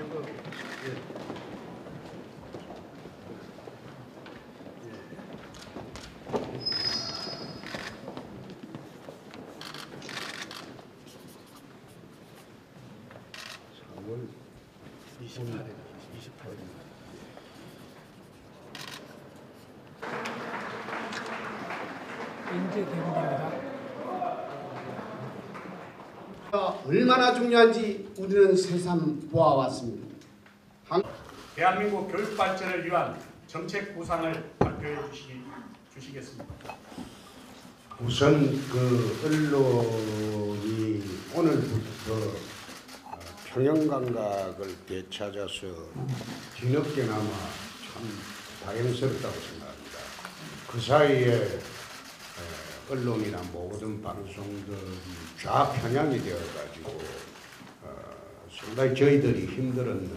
저거 예. 28일입니다. 인재 대국입니다. 얼마나 중요한지 우리는 새삼 보아왔습니다. 대한민국 교육 발전을 위한 정책 구상을 발표해 주시겠습니다. 우선 그 언론이 오늘부터 평형감각을 되찾아서 뒤늦게나마 참 다행스럽다고 생각합니다. 그 사이에 언론이나 모든 방송들이 좌편향이 되어가지고 상당히 저희들이 힘들었는데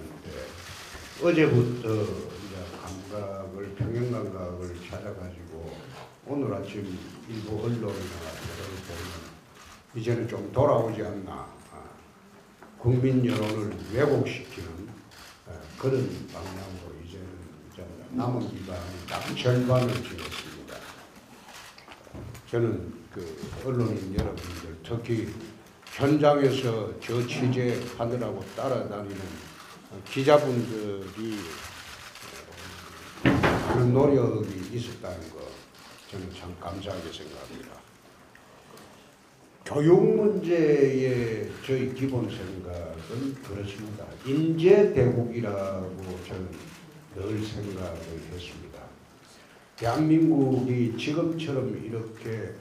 어제부터 이제 감각을 평형감각을 찾아가지고 오늘 아침 일부 언론이나 여론을 보면 이제는 좀 돌아오지 않나, 국민 여론을 왜곡시키는 그런 방향으로 이제는 남은 기간이 딱 절반을 지났습니다. 저는 그 언론인 여러분들, 특히 현장에서 저 취재하느라고 따라다니는 기자분들이 그런 노력이 있었다는 거 저는 참 감사하게 생각합니다. 교육 문제의 저희 기본 생각은 그렇습니다. 인재대국이라고 저는 늘 생각을 했습니다. 대한민국이 지금처럼 이렇게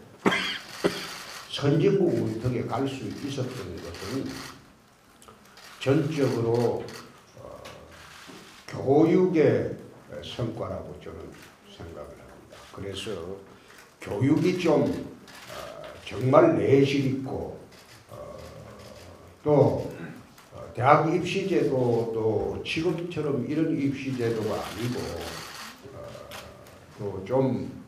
선진국 운석에 갈 수 있었던 것은 전적으로 교육의 성과라고 저는 생각을 합니다. 그래서 교육이 좀 정말 내실 있고 또 대학 입시제도도 지금처럼 이런 입시제도가 아니고 또 좀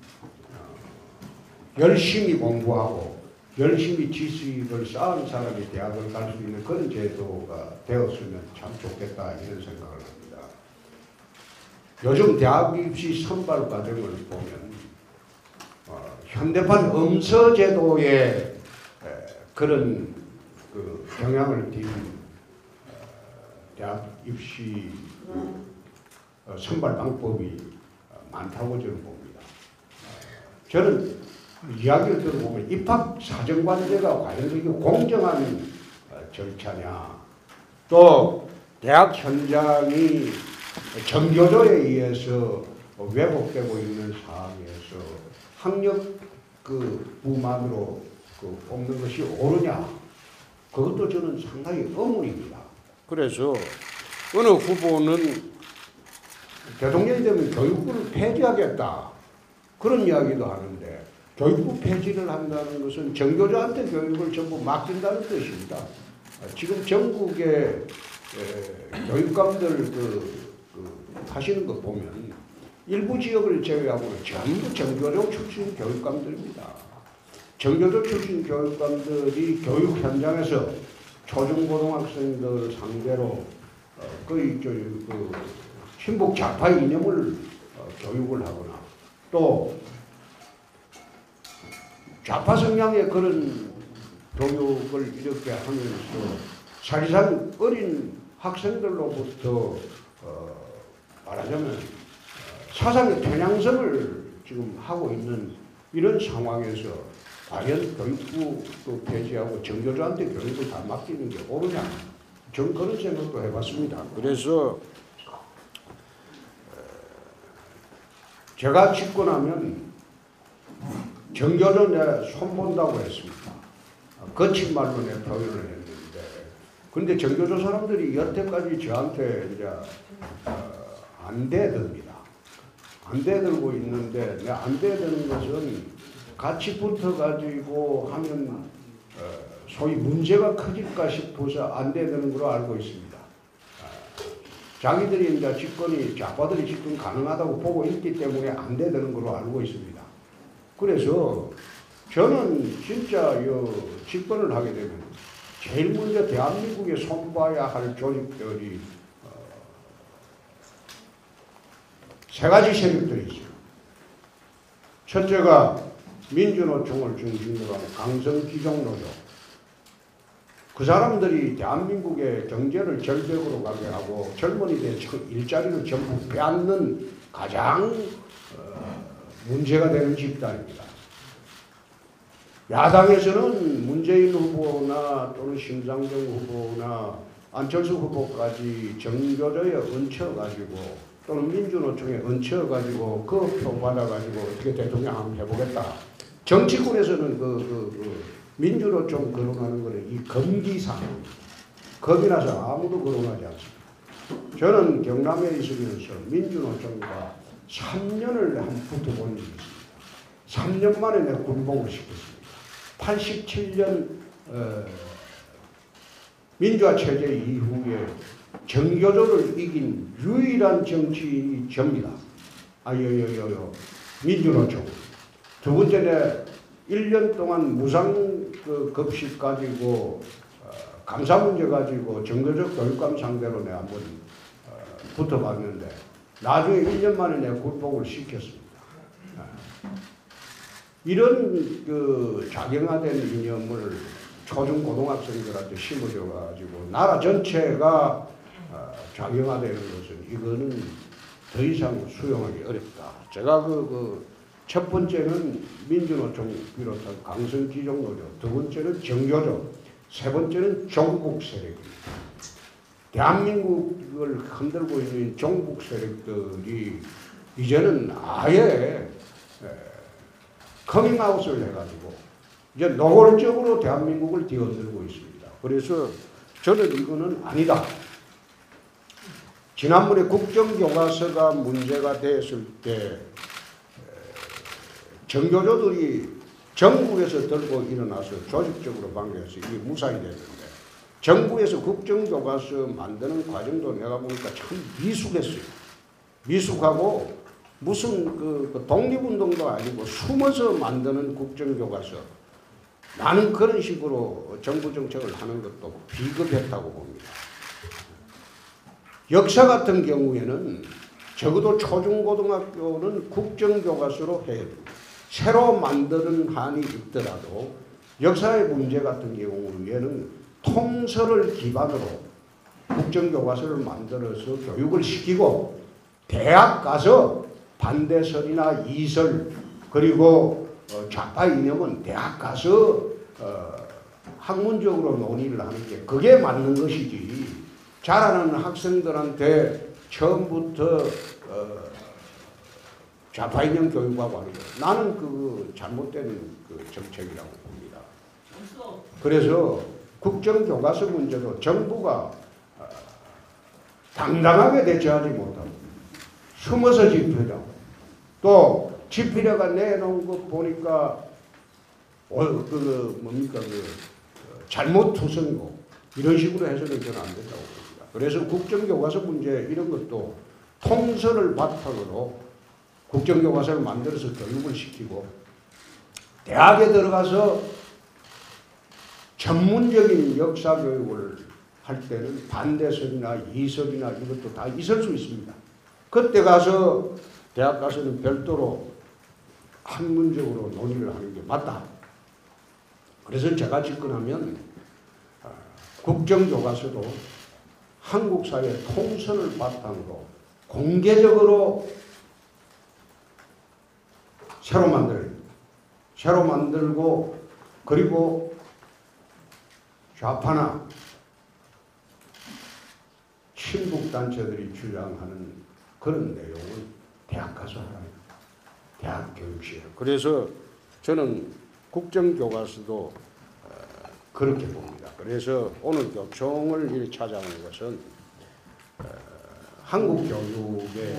열심히 공부하고 열심히 지식을 쌓은 사람이 대학을 갈 수 있는 그런 제도가 되었으면 참 좋겠다 이런 생각을 합니다. 요즘 대학 입시 선발 과정을 보면 현대판 엄서제도의 그런 그 경향을 띈 대학 입시 선발 방법이 많다고 저는 봅니다. 저는 이야기를 들어보면 입학 사정관제가 과연 그게 공정한 절차냐, 또 대학 현장이 정교조에 의해서 왜곡되고 있는 상황에서 학력 그 부만으로 그 뽑는 것이 옳으냐, 그것도 저는 상당히 의문입니다. 그래서 어느 후보는 대통령이 되면 교육부를 폐지하겠다 그런 이야기도 하는데, 교육부 폐지를 한다는 것은 정교조한테 교육을 전부 맡긴다는 뜻입니다. 지금 전국의 교육감들 하시는 거 보면 일부 지역을 제외하고는 전부 정교조 출신 교육감들입니다. 정교조 출신 교육감들이 교육 현장에서 초중고등학생들 상대로 거의 친북 좌파 이념을 교육을 하거나 또 좌파 성향의 그런 교육을 이렇게 하면서 사실상 어린 학생들로부터 말하자면 사상의 편향성을 지금 하고 있는 이런 상황에서 과연 교육부도 폐지하고 정교조한테 교육을 다 맡기는 게 옳으냐, 저는 그런 생각도 해봤습니다. 그래서 제가 집권하면 정교조 내 손본다고 했습니다. 거친 말로 내 표현을 했는데, 그런데 정교조 사람들이 여태까지 저한테 이제 안 대듭니다. 안 대들고 있는데, 내 안 대드는 것은 같이 붙어가지고 하면 소위 문제가 커질까 싶어서 안 대드는 걸로 알고 있습니다. 자기들이 이제 집권이 좌파들이 집권 가능하다고 보고 있기 때문에 안 대드는 걸로 알고 있습니다. 그래서 저는 진짜 집권을 하게 되면 제일 먼저 대한민국에 손봐야 할 조직들이 세 가지 세력들이 있어요. 첫째가 민주노총을 중심으로 한 강성기종노조. 그 사람들이 대한민국의 경제를 절벽으로 가게 하고 젊은이들의 일자리를 전부 빼앗는 가장 문제가 되는 집단입니다. 야당에서는 문재인 후보나 또는 심상정 후보나 안철수 후보까지 정교조에 얹혀가지고 또는 민주노총에 얹혀가지고 그 표 받아가지고 어떻게 대통령 한번 해보겠다. 정치권에서는 민주노총 거론하는 거는 이 검기상, 겁이 나서 아무도 거론하지 않습니다. 저는 경남에 있으면서 민주노총과 3년을 한 붙어본 적이 있습니다. 3년 만에 내가 군복을 시켰습니다. 87년 민주화 체제 이후에 정교조를 이긴 유일한 정치인이 접니다. 민주노총. 두 번째는 1년 동안 무상 급식 가지고 감사 문제 가지고 정교조 교육감 상대로 내가 한번 붙어봤는데 나중에 1년 만에 내가 군복을 시켰습니다. 이런 자경화된 이념을 초중고등학생들한테 심어줘가지고 나라 전체가 자경화되는 것은 이거는 더 이상 수용하기 어렵다. 제가 첫 번째는 민주노총 비롯한 강성기종노조, 두 번째는 정교조, 세 번째는 종북 세력입니다. 대한민국을 흔들고 있는 종북 세력들이 이제는 아예 커밍아웃을 해가지고 이제 노골적으로 대한민국을 뒤흔들고 있습니다. 그래서 저는 이거는 아니다. 지난번에 국정교과서가 문제가 됐을 때 정교조들이 정부에서 들고 일어나서 조직적으로 방해해서 이게 무산이 됐는데 정부에서 국정교과서 만드는 과정도 내가 보니까 참 미숙했어요. 미숙하고 무슨 독립운동도 아니고 숨어서 만드는 국정교과서. 나는 그런 식으로 정부 정책을 하는 것도 비겁했다고 봅니다. 역사 같은 경우에는 적어도 초중고등학교는 국정교과서로 해야 됩니다. 새로 만드는 한이 있더라도 역사의 문제 같은 경우에는 통설을 기반으로 국정교과서를 만들어서 교육을 시키고 대학 가서 반대설이나 이설 그리고 좌파 이념은 대학 가서 학문적으로 논의를 하는 게 그게 맞는 것이지 자라는 학생들한테 처음부터 좌파 이념 교육하고 하는 거 나는 그 잘못된 정책이라고 봅니다. 그래서 국정교과서 문제도 정부가 당당하게 대처하지 못하고 숨어서 집필하고 또 집필회가 내놓은 거 보니까 잘못 투성이고 이런 식으로 해서는 저는 안 된다고 봅니다. 그래서 국정교과서 문제 이런 것도 통설을 바탕으로 국정교과서를 만들어서 교육을 시키고 대학에 들어가서 전문적인 역사 교육을 할 때는 반대설이나 이설이나 이것도 다 있을 수 있습니다. 그때 가서 대학 가서는 별도로 학문적으로 논의를 하는 게 맞다. 그래서 제가 집권하면 국정교과서도 한국 사회 통선을 바탕으로 공개적으로 새로 만들고 그리고 좌파나 친북단체들이 주장하는 그런 내용은 대학 가서 하라는 대학 교육시에. 그래서 저는 국정교과서도 그렇게 봅니다. 그래서 오늘 교총을 이렇게 찾아온 것은 한국 교육의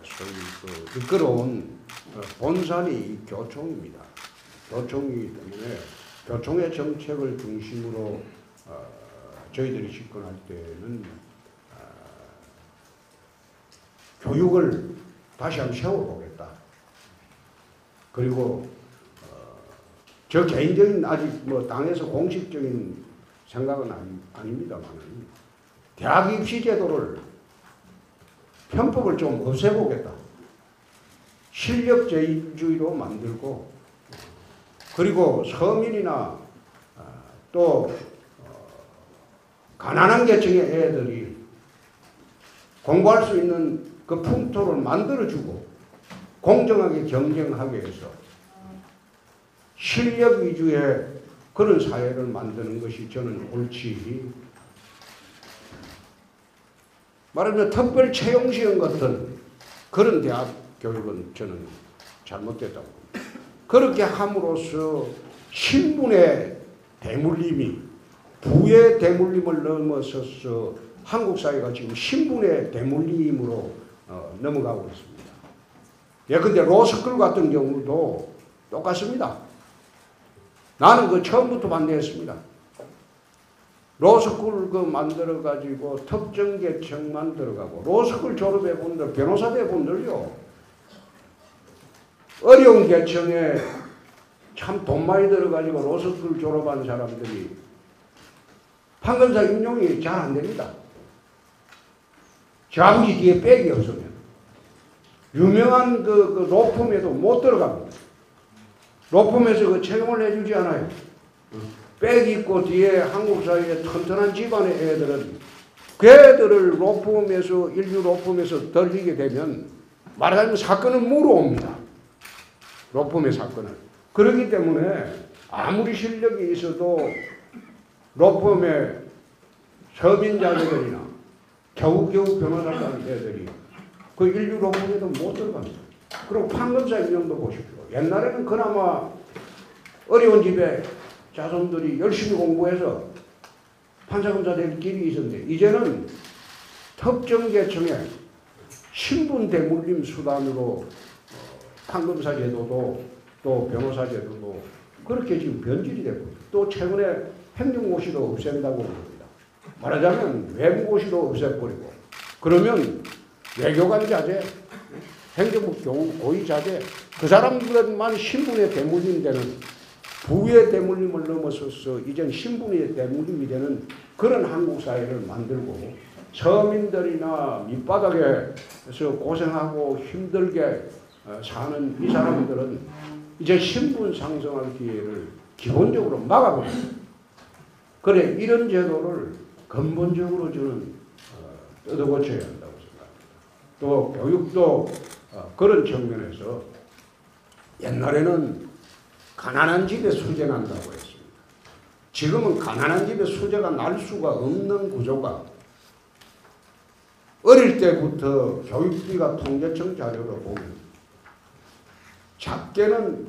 소위 이끌어온 본산이 교총입니다. 교총이기 때문에 교총의 정책을 중심으로 저희들이 집권할 때는 교육을 다시 한번 세워보겠다. 그리고 저 개인적인 아직 당에서 공식적인 생각은 아닙니다만 대학 입시 제도를 편법을 좀 없애보겠다. 실력제주의로 만들고, 그리고 서민이나 또 가난한 계층의 애들이 공부할 수 있는 그 풍토를 만들어주고 공정하게 경쟁하게 해서 실력 위주의 그런 사회를 만드는 것이 저는 옳지. 말하자면 특별 채용시험 같은 그런 대학 교육은 저는 잘못됐다고 봅니다. 그렇게 함으로써 신분의 대물림이 부의 대물림을 넘어서서 한국 사회가 지금 신분의 대물림으로 넘어가고 있습니다. 예컨대 로스쿨 같은 경우도 똑같습니다. 나는 그 처음부터 반대했습니다. 로스쿨 그 만들어가지고 특정 계층만 들어가고, 로스쿨 졸업해 본들, 변호사 돼 본들요, 어려운 계층에 참 돈 많이 들어가지고 로스쿨 졸업한 사람들이 판검사 임용이 잘 안 됩니다. 저 아버지 뒤에 백이 없으면 유명한 그 로펌에도 못 들어갑니다. 로펌에서 그 채용을 해주지 않아요. 백 있고 뒤에 한국 사회에 튼튼한 집안의 애들은 그 애들을 로펌에서, 일류 로펌에서 들리게 되면 말하자면 사건은 물어옵니다. 로펌의 사건을. 그렇기 때문에 아무리 실력이 있어도 로펌의 서민 자녀들이나 겨우겨우 변호사 하는 애들이 그 일류 로펌에도 못 들어갑니다. 그리고 판검사 임용도 보십시오. 옛날에는 그나마 어려운 집에 자손들이 열심히 공부해서 판사검사 될 길이 있었는데, 이제는 특정 계층의 신분 대물림 수단으로 판검사 제도도 또 변호사 제도도 그렇게 지금 변질이 되고, 또 최근에 행정고시도 없앤다고 합니다. 말하자면 외부고시도 없애버리고, 그러면 외교관 자제, 행정부 고위 자제, 그 사람들만 신분의 대물림이 되는, 부의 대물림을 넘어서서 이젠 신분의 대물림이 되는 그런 한국 사회를 만들고, 서민들이나 밑바닥에서 고생하고 힘들게 사는 이 사람들은 이제 신분 상승할 기회를 기본적으로 막아버립니다. 그래, 이런 제도를 근본적으로 저는 뜯어고쳐야 한다고 생각합니다. 또 교육도 그런 측면에서 옛날에는 가난한 집에 수재 난다고 했습니다. 지금은 가난한 집에 수재가 날 수가 없는 구조가, 어릴 때부터 교육비가 통계청 자료를 보면 작게는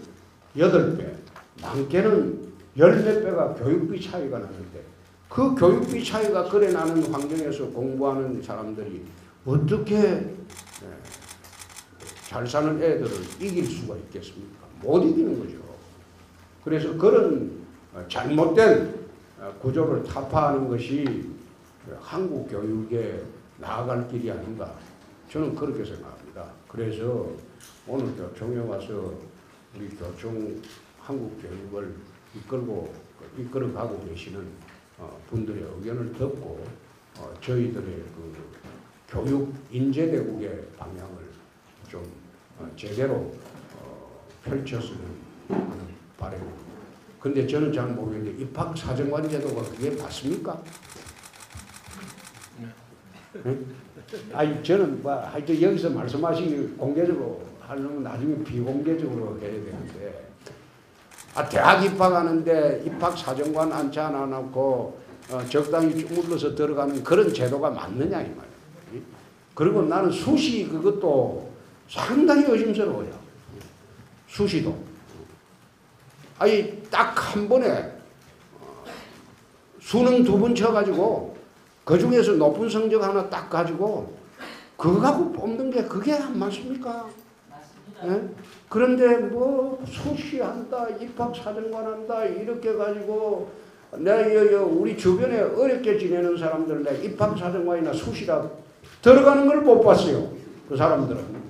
8배, 많게는 10몇 배가 교육비 차이가 나는데, 그 교육비 차이가 그래 나는 환경에서 공부하는 사람들이 어떻게 잘 사는 애들을 이길 수가 있겠습니까? 못 이기는 거죠. 그래서 그런 잘못된 구조를 타파하는 것이 한국 교육에 나아갈 길이 아닌가, 저는 그렇게 생각합니다. 그래서 오늘 교총에 와서 우리 교총 한국 교육을 이끌어가고 계시는 분들의 의견을 듣고 저희들의 그 교육 인재대국의 방향을 좀 제대로 펼쳤으면 하는 바람입니다. 근데 저는 잘 모르겠는데 입학사정관 제도가 그게 맞습니까? 네? 아니 저는 뭐 하여튼 여기서 말씀하시기 공개적으로 하려면 나중에 비공개적으로 해야 되는데, 대학 입학하는데 입학사정관 안차 안 해놓고 적당히 주물러서 들어가는 그런 제도가 맞느냐 이 말이에요. 그리고 나는 수시 그것도 상당히 의심스러워요. 수시도. 아니 딱 한 번에 수능 2번 쳐가지고 그 중에서 높은 성적 하나 딱 가지고 그거 갖고 뽑는 게 그게 안 맞습니까? 맞습니다. 네? 그런데 뭐 수시한다, 입학사정관 한다 이렇게 가지고 내가 우리 주변에 어렵게 지내는 사람들 내 입학사정관이나 수시라 들어가는 걸 못 봤어요. 그 사람들은.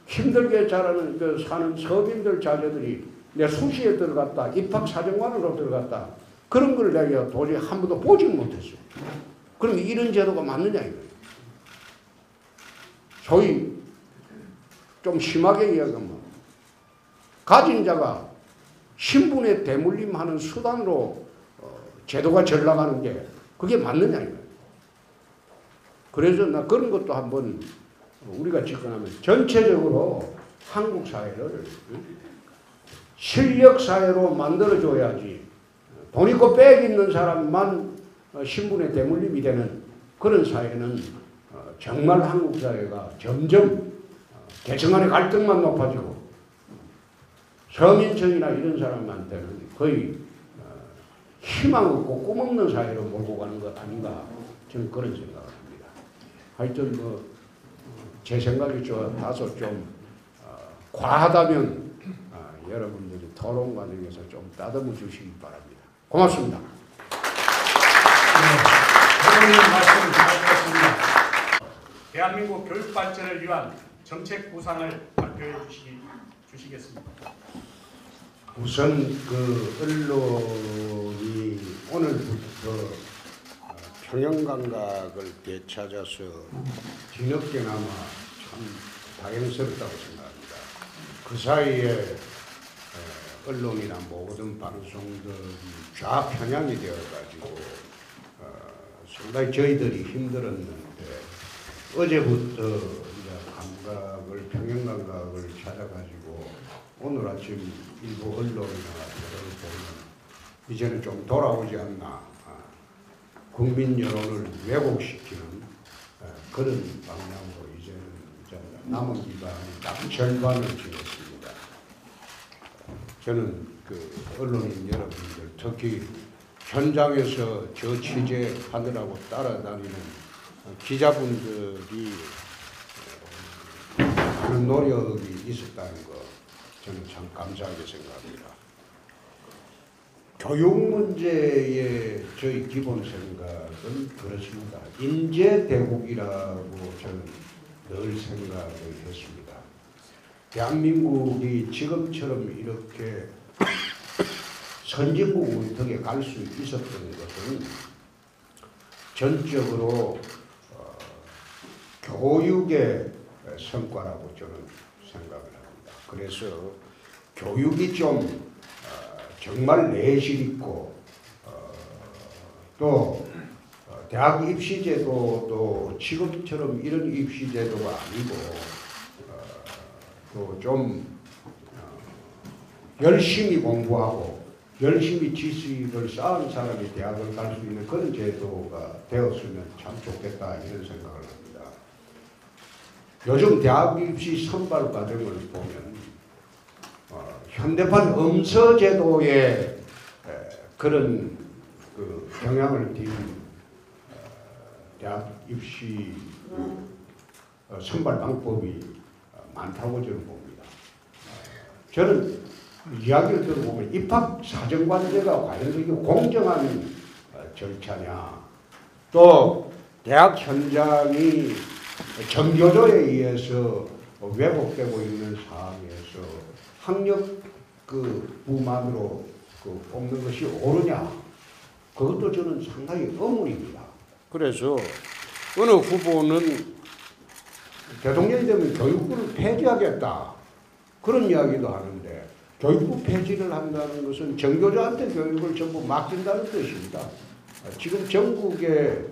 힘들게 자라는 사는 서민들 자녀들이 내 수시에 들어갔다, 입학사정관으로 들어갔다, 그런 걸 내가 도저히 한 번도 보지 못했어요. 그럼 이런 제도가 맞느냐 이거예요. 소위 좀 심하게 이야기하면 가진 자가 신분에 대물림하는 수단으로 제도가 전락하는 게 그게 맞느냐 이거예요. 그래서 나 그런 것도 한번 우리가 집권하면 전체적으로 한국 사회를 실력 사회로 만들어줘야지 돈 있고 빽 있는 사람만 신분에 대물림이 되는 그런 사회는 정말 한국 사회가 점점 계층 간의 갈등만 높아지고 서민층이나 이런 사람한테는 거의 희망 없고 꿈 없는 사회로 몰고 가는 것 아닌가 저는 그런 생각을 합니다. 하여튼 제 생각이 다소 좀 과하다면 여러분들이 토론 과정에서 좀 따듬어 주시기 바랍니다. 고맙습니다. 대통령 말씀 잘 들었습니다. 대한민국 교육 발전을 위한 정책 구상을 발표해 주시겠습니다. 우선 그 언론이 오늘부터 평형감각을 되찾아서 뒤늦게나마 참 다행스럽다고 생각합니다. 그 사이에 언론이나 모든 방송들이 좌편향이 되어가지고 상당히 저희들이 힘들었는데 어제부터 이제 평형감각을 찾아가지고 오늘 아침 일부 언론이나 여론을 보면 이제는 좀 돌아오지 않나 국민 여론을 왜곡시키는 그런 방향으로 이제는 남은 기간이 딱 절반을 지냈습니다. 저는 그 언론인 여러분들 특히 현장에서 저 취재하느라고 따라다니는 기자분들이 많은 노력이 있었다는 거 저는 참 감사하게 생각합니다. 교육 문제의 저희 기본 생각은 그렇습니다. 인재대국이라고 저는 늘 생각을 했습니다. 대한민국이 지금처럼 이렇게 선진국 문턱에 갈 수 있었던 것은 전적으로 교육의 성과라고 저는 생각을 합니다. 그래서 교육이 좀 정말 내실 있고 또 대학 입시 제도도 지금처럼 이런 입시 제도가 아니고 또 좀 열심히 공부하고 열심히 지식을 쌓은 사람이 대학을 갈 수 있는 그런 제도가 되었으면 참 좋겠다 이런 생각을 합니다. 요즘 대학 입시 선발 과정을 보면 현대판 엄서 제도의 그런 그 경향을 띈 대학 입시 선발 방법이 많다고 저는 봅니다. 저는 이야기를 들어보면 입학 사정관제가 과연 이게 공정한 절차냐, 또 대학 현장이 정교조에 의해서 왜곡되고 있는 상황에서 학력 그 부만으로 그 뽑는 것이 옳으냐, 그것도 저는 상당히 의문입니다. 그래서 어느 후보는 대통령이 되면 교육부를 폐지하겠다 그런 이야기도 하는데, 교육부 폐지를 한다는 것은 정교조한테 교육을 전부 맡긴다는 뜻입니다. 지금 전국의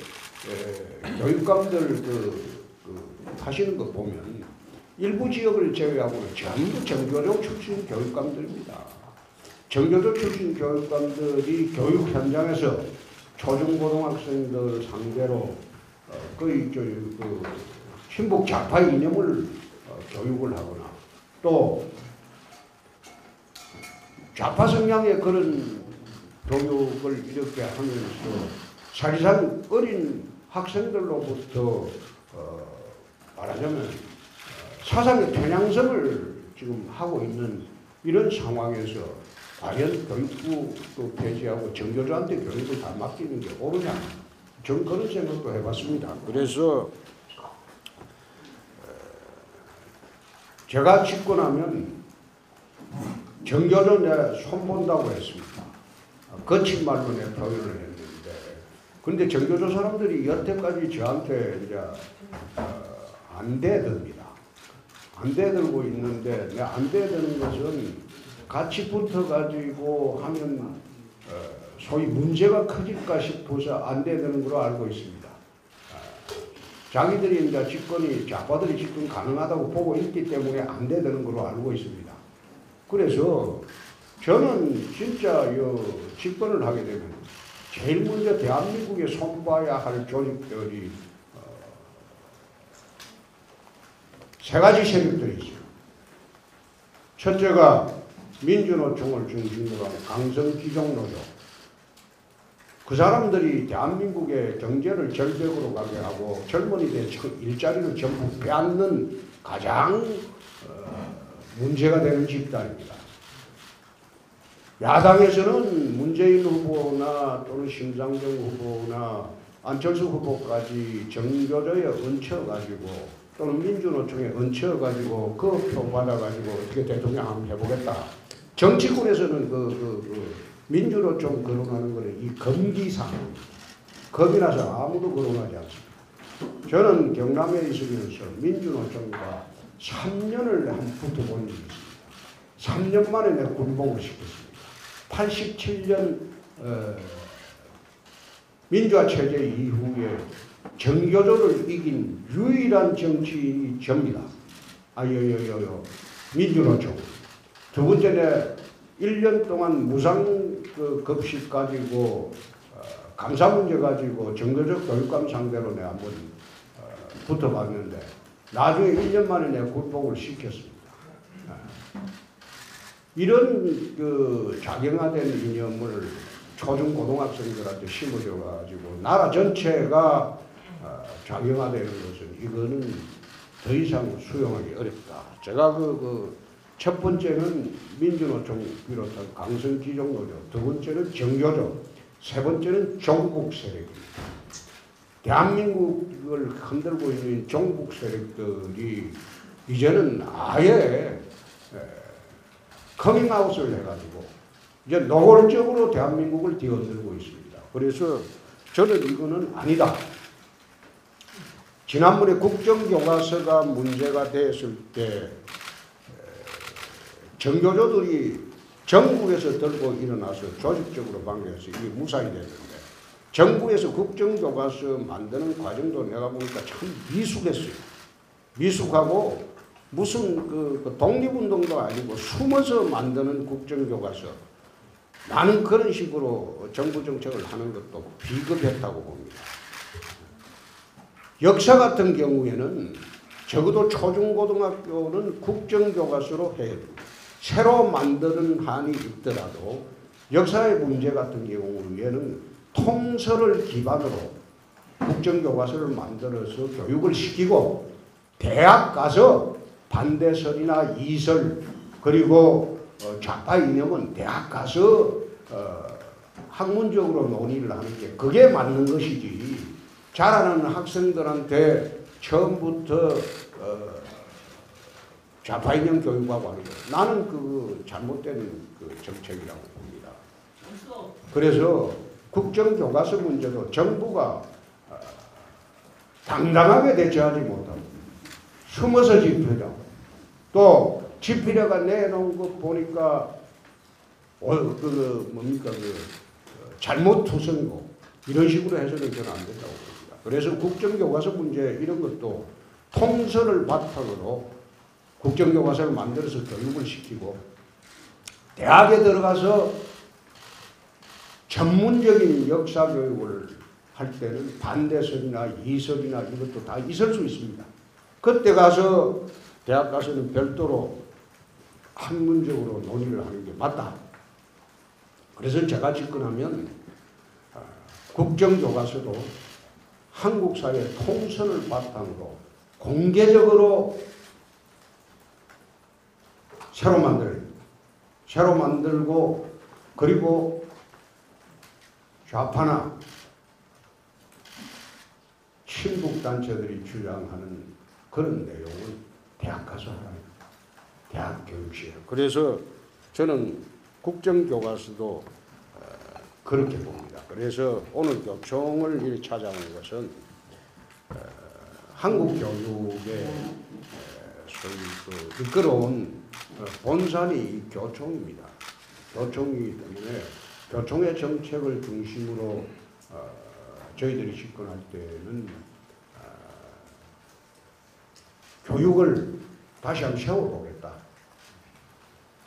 교육감들 하시는 거 보면 일부 지역을 제외하고는 전부 정교조 출신 교육감들입니다. 정교조 출신 교육감들이 교육 현장에서 초중고등학생들 상대로 거의 친북 좌파 이념을 교육을 하거나 또 좌파 성향의 그런 교육을 이렇게 하면서 사실상 어린 학생들로부터 말하자면 사상의 편향성을 지금 하고 있는 이런 상황에서 과연 교육부 폐지하고 정교조한테 교육을 다 맡기는 게 옳으냐, 저는 그런 생각도 해봤습니다. 그래서 제가 집권하면 정교조 내가 손본다고 했습니다. 거친 말로 내 표현을 했는데, 근데 정교조 사람들이 여태까지 저한테 이제 안 대듭니다. 안 대들고 있는데 안 대드는 것은 같이 붙어가지고 하면 소위 문제가 커질까 싶어서 안 대드는 걸로 알고 있습니다. 자기들이 이제 집권이 좌파들이 집권 가능하다고 보고 있기 때문에 안 대드는 걸로 알고 있습니다. 그래서 저는 진짜 집권을 하게 되면 제일 먼저 대한민국에 손봐야 할 조직들이 세 가지 세력들이 있어요. 첫째가 민주노총을 중심으로 한 강성기종노조. 그 사람들이 대한민국의 경제를 절벽으로 가게 하고 젊은이들의 일자리를 전부 빼앗는 가장 문제가 되는 집단입니다. 야당에서는 문재인 후보나 또는 심상정 후보나 안철수 후보까지 정교조에 얹혀가지고 또는 민주노총에 얹혀가지고 그 표 받아가지고 어떻게 대통령 한번 해보겠다. 정치권에서는 민주노총 거론하는 거는 이 금기상, 겁이 나서 아무도 거론하지 않습니다. 저는 경남에 있으면서 민주노총과 3년을 한 붙어본 적이 있습니다. 3년 만에 내가 군복을 시켰습니다. 87년 민주화 체제 이후에 정교조를 이긴 유일한 정치인이 접니다. 민주노총. 두 번째는 1년 동안 무상급식 가지고 감사 문제 가지고 정교조 교육감 상대로 내가 한번 붙어봤는데 나중에 1년 만에 내가 군복을 시켰습니다. 이런 작용화된 이념을 초중고등학생들한테 심어줘가지고 나라 전체가 작용화되는 것은 이거는 더 이상 수용하기 어렵다. 제가 첫 번째는 민주노총 비롯한 강성기종노조, 두 번째는 정교조, 세 번째는 종북 세력입니다. 대한민국을 흔들고 있는 종북 세력들이 이제는 아예 커밍아웃을 해가지고 이제 노골적으로 대한민국을 뒤흔들고 있습니다. 그래서 저는 이거는 아니다. 지난번에 국정교과서가 문제가 됐을 때 정교조들이 전국에서 들고 일어나서 조직적으로 방해해서 이게 무산이 됐는데 정부에서 국정교과서 만드는 과정도 내가 보니까 참 미숙했어요. 미숙하고 무슨 독립운동도 아니고 숨어서 만드는 국정교과서. 나는 그런 식으로 정부 정책을 하는 것도 비겁했다고 봅니다. 역사 같은 경우에는 적어도 초중고등학교는 국정교과서로 해야 됩니다. 새로 만드는 한이 있더라도 역사의 문제 같은 경우에는 통설을 기반으로 국정교과서를 만들어서 교육을 시키고 대학 가서 반대설이나 이설 그리고 좌파 이념은 대학 가서 학문적으로 논의를 하는 게 그게 맞는 것이지 자라는 학생들한테 처음부터 좌파 이념 교육하고 하는 거 나는 그 잘못된 정책이라고 봅니다. 그래서 국정교과서 문제도 정부가 당당하게 대처하지 못하고 숨어서 집필하고 또 집필회가 내놓은 거 보니까 잘못 투성이고 이런 식으로 해서는 저는 안 된다고 봅니다. 그래서 국정교과서 문제 이런 것도 통설을 바탕으로 국정교과서를 만들어서 교육을 시키고 대학에 들어가서 전문적인 역사 교육을 할 때는 반대설이나 이설이나 이것도 다 있을 수 있습니다. 그때 가서 대학 가서는 별도로 학문적으로 논의를 하는 게 맞다. 그래서 제가 집권하면 국정교과서도 한국 사회 통선을 바탕으로 공개적으로 새로 만들고 그리고 좌파나 친북단체들이 주장하는 그런 내용을 대학 가서 하는 대학 교육시에. 그래서 저는 국정교과서도 그렇게 봅니다. 그래서 오늘 교총을 찾아온 것은 한국 교육의 소위 그 이끌어온 본산이 교총입니다. 교총이기 때문에 교총의 정책을 중심으로 저희들이 집권할 때는 교육을 다시 한번 세워보겠다.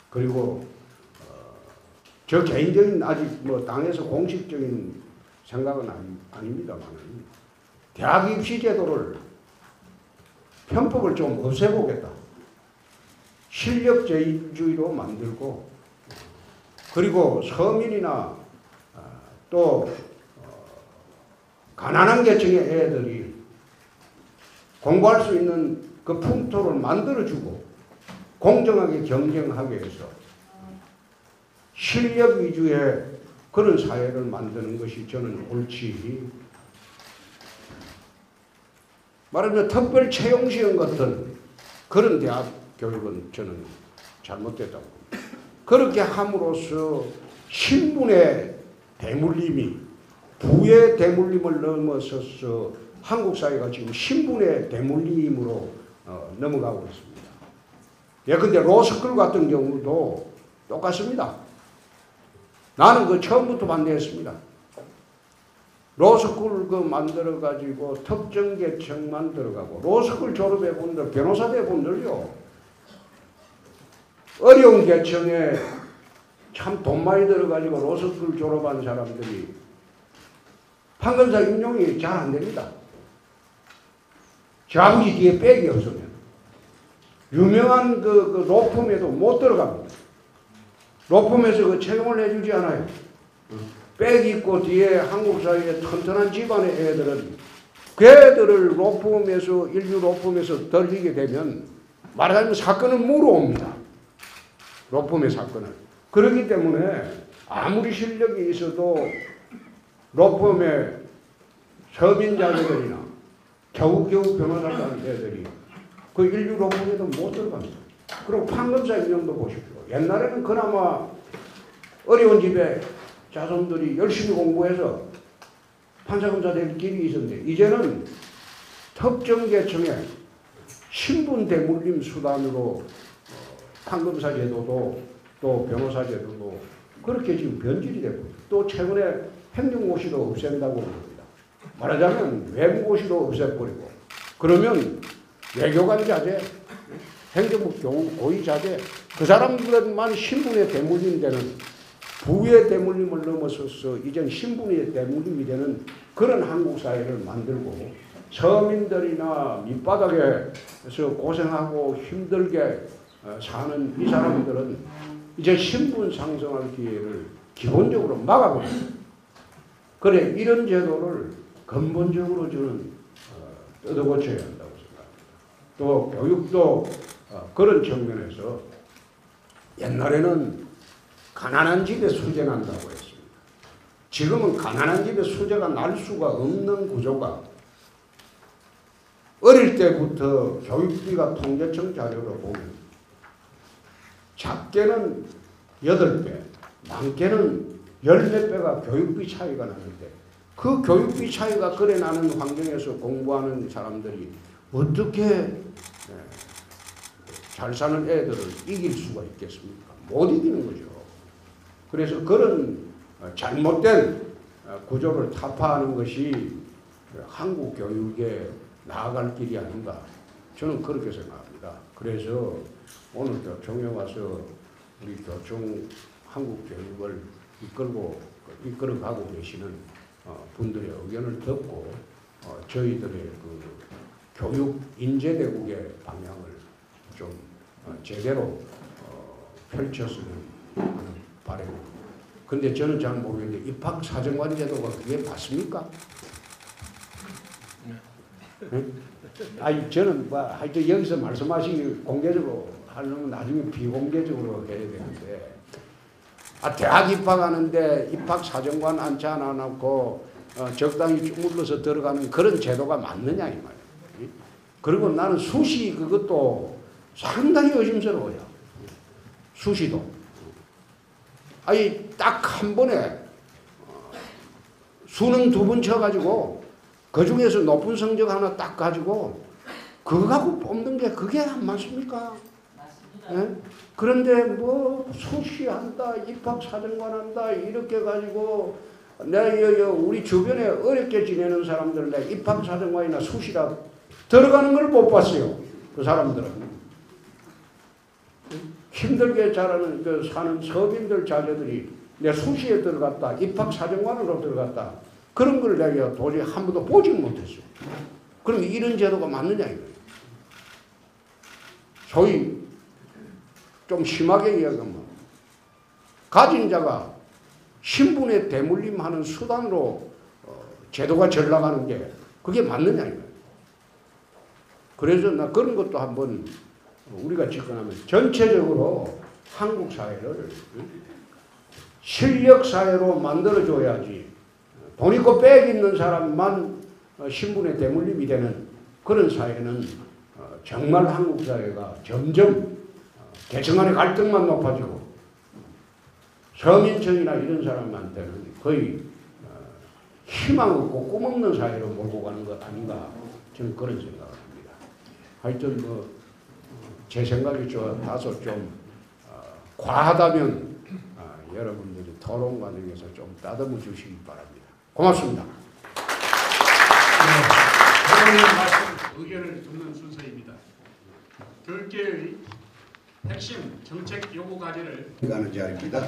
그리고 저 개인적인 아직 뭐 당에서 공식적인 생각은 아닙니다만은 대학 입시 제도를 편법을 좀 없애보겠다. 실력제주의로 만들고 그리고 서민이나 또 가난한 계층의 애들이 공부할 수 있는 그 풍토를 만들어주고 공정하게 경쟁하게 해서 실력 위주의 그런 사회를 만드는 것이 저는 옳지. 말하자면 특별 채용 시험 같은 그런 대학 교육은 저는 잘못됐다고 봅니다. 그렇게 함으로써 신분의 대물림이 부의 대물림을 넘어서서 한국 사회가 지금 신분의 대물림으로 넘어가고 있습니다. 예컨대 로스쿨 같은 경우도 똑같습니다. 나는 그 처음부터 반대했습니다. 로스쿨 그 만들어 가지고 특정 계층만 들어가고 로스쿨 졸업해 본들 변호사 돼 본들요 어려운 계층에 참 돈 많이 들어 가지고 로스쿨 졸업한 사람들이 판검사 임용이 잘 안 됩니다. 저 아버지 뒤에 백이 없으면 유명한 그 로펌에도 못 들어갑니다. 로펌에서 그 채용을 해주지 않아요. 백 있고 뒤에 한국 사회에 튼튼한 집안의 애들은 그 애들을 로펌에서 일류 로펌에서 들리게 되면 말하자면 사건은 물어옵니다. 로펌의 사건을. 그렇기 때문에 아무리 실력이 있어도 로펌의 서민 자녀들이나 겨우겨우 변호사 하는 애들이 그 일류 로펌에도 못 들어갑니다. 그리고 판검사 임용도 보십시오. 옛날에는 그나마 어려운 집에 자손들이 열심히 공부해서 판사검사 될 길이 있었는데 이제는 특정 계층의 신분 대물림 수단으로 판검사 제도도 또 변호사 제도도 그렇게 지금 변질이 되고 또 최근에 행정고시도 없앤다고 합니다. 말하자면 외무고시도 없애버리고 그러면 외교관 자제, 행정부 고위 자제 그 사람들만 신분의 대물림이 되는 부의 대물림을 넘어서서 이젠 신분의 대물림이 되는 그런 한국 사회를 만들고 서민들이나 밑바닥에서 고생하고 힘들게 사는 이 사람들은 이제 신분 상승할 기회를 기본적으로 막아버립니다. 그래 이런 제도를 근본적으로 저는 뜯어고쳐야 한다고 생각합니다. 또 교육도 그런 측면에서 옛날에는 가난한 집에 수재 난다고 했습니다. 지금은 가난한 집에 수재가 날 수가 없는 구조가 어릴 때부터 교육비가 통계청 자료를 보면 작게는 8배, 많게는 10몇 배가 교육비 차이가 나는데 그 교육비 차이가 그래 나는 환경에서 공부하는 사람들이 어떻게 잘 사는 애들을 이길 수가 있겠습니까? 못 이기는 거죠. 그래서 그런 잘못된 구조를 타파하는 것이 한국 교육에 나아갈 길이 아닌가 저는 그렇게 생각합니다. 그래서 오늘 교총에 와서 우리 교총 한국 교육을 이끌어가고 계시는 분들의 의견을 듣고 저희들의 그 교육 인재대국의 방향을 좀 제대로 펼쳤으면 하는 바람입니다. 근데 저는 잘 모르겠는데 입학사정관 제도가 그게 맞습니까? 네? 아니 저는 하여튼 여기서 말씀하신 공개적으로 하려면 나중에 비공개적으로 해야 되는데 대학 입학하는데 입학사정관 안차 안 해놓고 적당히 주물러서 들어가는 그런 제도가 맞느냐 이 말이에요. 그리고 나는 수시 그것도 상당히 의심스러워요. 수시도. 아니 딱 한 번에 수능 2번 쳐가지고 그 중에서 높은 성적 하나 딱 가지고 그거 갖고 뽑는 게 그게 안 맞습니까? 예? 그런데 뭐 수시한다, 입학사정관한다 이렇게 가지고 우리 주변에 어렵게 지내는 사람들 내 입학사정관이나 수시라 들어가는 걸 못 봤어요. 그 사람들은. 힘들게 자라는 사는 서민들 자녀들이 내 수시에 들어갔다, 입학사정관으로 들어갔다. 그런 걸 내가 도저히 한 번도 보지 못했어요. 그럼 이런 제도가 맞느냐 이거예요. 소위 좀 심하게 이야기하면 가진 자가 신분에 대물림하는 수단으로 제도가 전락하는 게 그게 맞느냐 이거예요. 그래서 나 그런 것도 한번 우리가 집권하면 전체적으로 한국 사회를 실력 사회로 만들어줘야지 돈 있고 빽 있는 사람만 신분에 대물림이 되는 그런 사회는 정말 한국 사회가 점점 계층 간의 갈등만 높아지고 서민층이나 이런 사람한테는 거의 희망 없고 꿈 없는 사회로 몰고 가는 것 아닌가 저는 그런 생각을 합니다. 하여튼 뭐 제 생각이 다소 좀 과하다면 여러분들이 토론 과정에서 좀 따듬어 주시기 바랍니다. 고맙습니다. 네, 말씀 의견을 듣는 순서입니다. 교육계의 핵심 정책 요구 과제를 가는 자리입니다.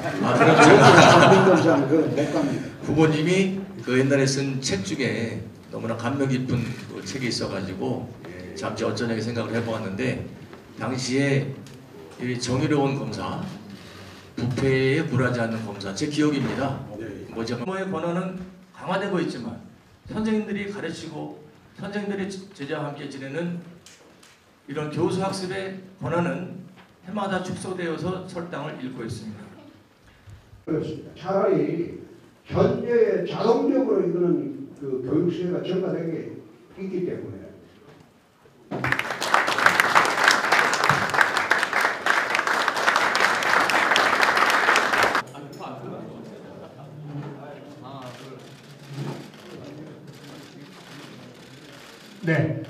후보님이 그 옛날에 쓴 책 중에 너무나 감명 깊은 그 책이 있어가지고 잠시 어쩌냐게 생각을 해보았는데 당시에 이 정의로운 검사, 부패에 굴하지 않는 검사, 제 기억입니다. 부모의 권한은 강화되고 있지만 선생님들이 가르치고 선생님들이 제자와 함께 지내는 이런 교수 학습의 권한은 해마다 축소되어서 설당을 잃고 있습니다. 그렇습니다. 차라리 현재의 자동적으로 이거는 그 교육 시대가 전가되게 있기 때문에 네.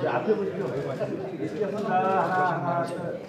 앞에 보십시오. 하나, 둘.